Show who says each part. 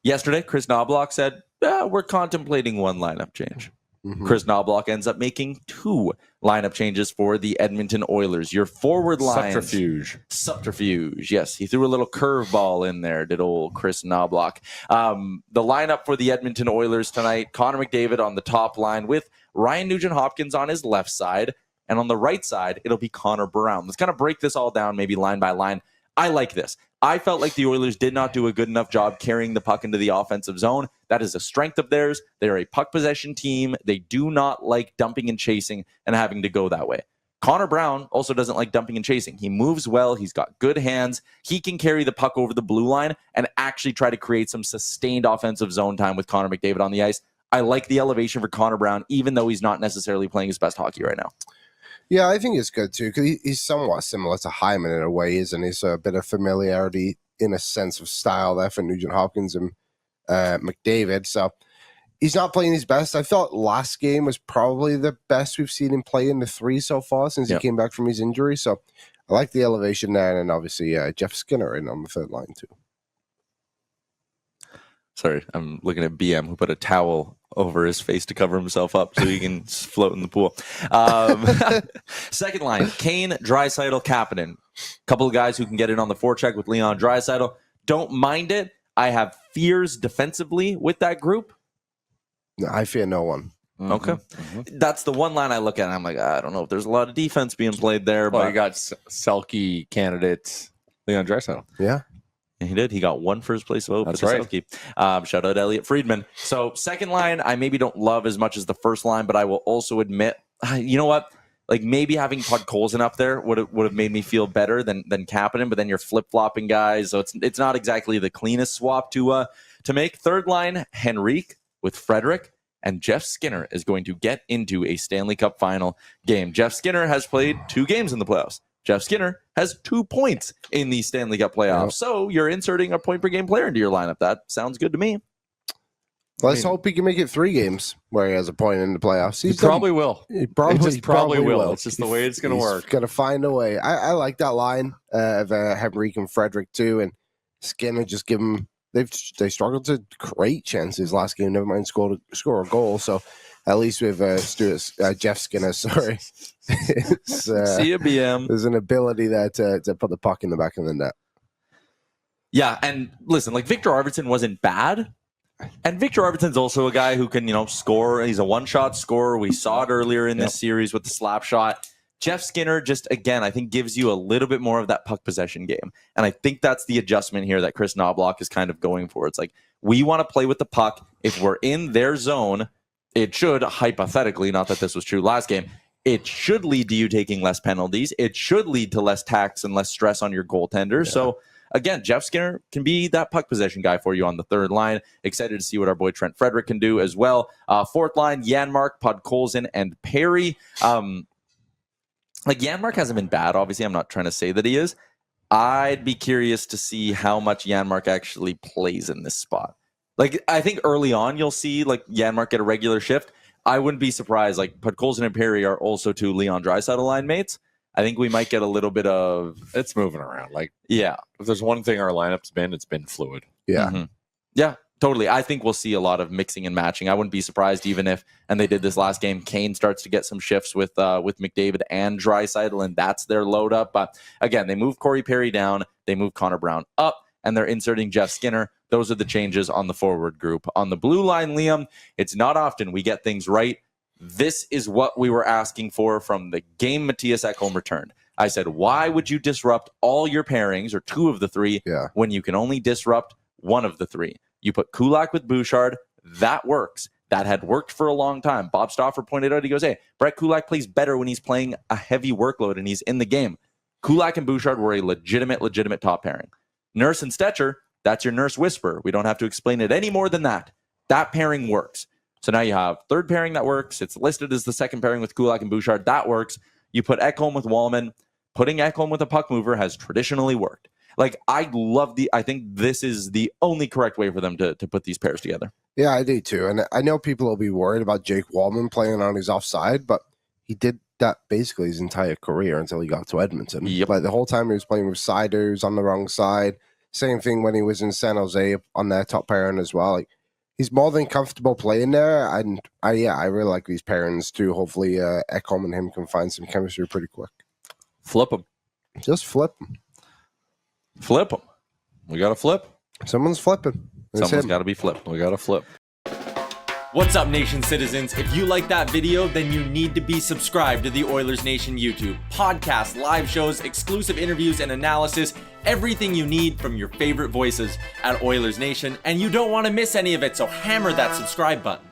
Speaker 1: Yesterday, Chris Knobloch said, we're contemplating one lineup change. Chris Knobloch ends up making 2 lineup changes for the Edmonton Oilers. Your forward line. Subterfuge. Yes, he threw a little curveball in there, did old Chris Knobloch. The lineup for the Edmonton Oilers tonight, Connor McDavid on the top line with Ryan Nugent-Hopkins on his left side. And on the right side, it'll be Connor Brown. Let's kind of break this all down, maybe line by line. I like this. I felt like the Oilers did not do a good enough job carrying the puck into the offensive zone. That is a strength of theirs. They're a puck possession team. They do not like dumping and chasing and having to go that way. Connor Brown also doesn't like dumping and chasing. He moves well. He's got good hands. He can carry the puck over the blue line and actually try to create some sustained offensive zone time with Connor McDavid on the ice. I like the elevation for Connor Brown, even though he's not necessarily playing his best hockey right now.
Speaker 2: Yeah, I think it's good, too, because he's somewhat similar to Hyman in a way, isn't he? So a bit of familiarity in a sense of style there for Nugent-Hopkins and McDavid. So he's not playing his best. I felt last game was probably the best we've seen him play in the 3 so far since he came back from his injury. So I like the elevation there, and obviously Jeff Skinner in on the third line, too.
Speaker 1: Sorry, I'm looking at BM, who put a towel over his face to cover himself up so he can float in the pool. Second line, Kane, Draisaitl, Kapanen. Couple of guys who can get in on the forecheck with Leon Draisaitl. Don't mind it. I have fears defensively with that group.
Speaker 2: No, I fear no one.
Speaker 1: Okay. That's the one line I look at, and I'm like, I don't know if there's a lot of defense being played there.
Speaker 3: Well,
Speaker 1: but
Speaker 3: you got Selke candidate Leon Draisaitl.
Speaker 2: Yeah.
Speaker 1: He did. He got 1 first place vote.
Speaker 3: That's
Speaker 1: for
Speaker 3: right.
Speaker 1: Selke. Shout out Elliot Friedman. So second line, I maybe don't love as much as the first line, but I will also admit, you know what? Like maybe having Podkolzin up there would have made me feel better than Kapanen, but then you're flip-flopping guys, so it's not exactly the cleanest swap to make. Third line, Henrique with Frederick, and Jeff Skinner is going to get into a Stanley Cup Final game. Jeff Skinner has played 2 games in the playoffs. Jeff Skinner has 2 points in the Stanley Cup playoffs. Yep. So you're inserting a point-per-game player into your lineup. That sounds good to me.
Speaker 2: Let's hope he can make it 3 games where he has a point in the playoffs.
Speaker 3: He probably will.
Speaker 2: He probably will.
Speaker 3: It's just the way it's going to work.
Speaker 2: He's going to find a way. I like that line of Henrique and Frederick too, and Skinner just give them. They struggled to create chances last game. Never mind score a goal. So at least with Jeff Skinner, sorry,
Speaker 1: see you, BM.
Speaker 2: There's an ability there to put the puck in the back of the net.
Speaker 1: Yeah, and listen, like Viktor Arvidsson wasn't bad. And Viktor Arvidsson's also a guy who can, score. He's a one-shot scorer. We saw it earlier in this series with the slap shot. Jeff Skinner just, again, I think gives you a little bit more of that puck possession game. And I think that's the adjustment here that Chris Knobloch is kind of going for. It's like, we want to play with the puck. If we're in their zone, it should, hypothetically, not that this was true last game, it should lead to you taking less penalties. It should lead to less tax and less stress on your goaltender. Yeah. So, again, Jeff Skinner can be that puck possession guy for you on the third line. Excited to see what our boy Trent Frederick can do as well. Fourth line, Janmark, Podkolzin, and Perry. Janmark hasn't been bad, obviously. I'm not trying to say that he is. I'd be curious to see how much Janmark actually plays in this spot. I think early on you'll see Janmark get a regular shift. I wouldn't be surprised. Podkolzin and Perry are also 2 Leon Draisaitl line mates. I think we might get a little bit of...
Speaker 3: It's moving around.
Speaker 1: Yeah.
Speaker 3: If there's one thing our lineup's been, it's been fluid.
Speaker 2: Yeah.
Speaker 1: Mm-hmm. Yeah, totally. I think we'll see a lot of mixing and matching. I wouldn't be surprised even if, and they did this last game, Kane starts to get some shifts with McDavid and Draisaitl, and that's their load up. But again, they move Corey Perry down, they move Connor Brown up, and they're inserting Jeff Skinner. Those are the changes on the forward group. On the blue line, Liam, it's not often we get things right. This is what we were asking for from the game Mattias Ekholm returned. I said, why would you disrupt all your pairings, or 2 of the 3, when you can only disrupt 1 of the 3? You put Kulak with Bouchard. That works. That had worked for a long time. Bob Stauffer pointed out, he goes, hey, Brett Kulak plays better when he's playing a heavy workload and he's in the game. Kulak and Bouchard were a legitimate top pairing. Nurse and Stecher, that's your Nurse whisper. We don't have to explain it any more than that. That pairing works. So now you have third pairing that works. It's listed as the second pairing with Kulak and Bouchard. That works. You put Ekholm with Wallman. Putting Ekholm with a puck mover has traditionally worked. I think this is the only correct way for them to put these pairs together.
Speaker 2: Yeah, I do too. And I know people will be worried about Jake Wallman playing on his offside, but he did that basically his entire career until he got to Edmonton.
Speaker 1: Yep.
Speaker 2: The whole time he was playing with Siders on the wrong side, Same thing when he was in San Jose on their top pairing as well. Like, he's more than comfortable playing there, and I really like these pairings too. Hopefully, Ekholm and him can find some chemistry pretty quick.
Speaker 3: Flip him.
Speaker 2: Just flip him.
Speaker 3: Flip him. We got to flip.
Speaker 2: Someone's flipping.
Speaker 3: Someone's got to be flipped. We got to flip.
Speaker 4: What's up, Nation citizens? If you like that video, then you need to be subscribed to the Oilers Nation YouTube. Podcasts, live shows, exclusive interviews, and analysis. Everything you need from your favorite voices at Oilers Nation. And you don't want to miss any of it, so hammer that subscribe button.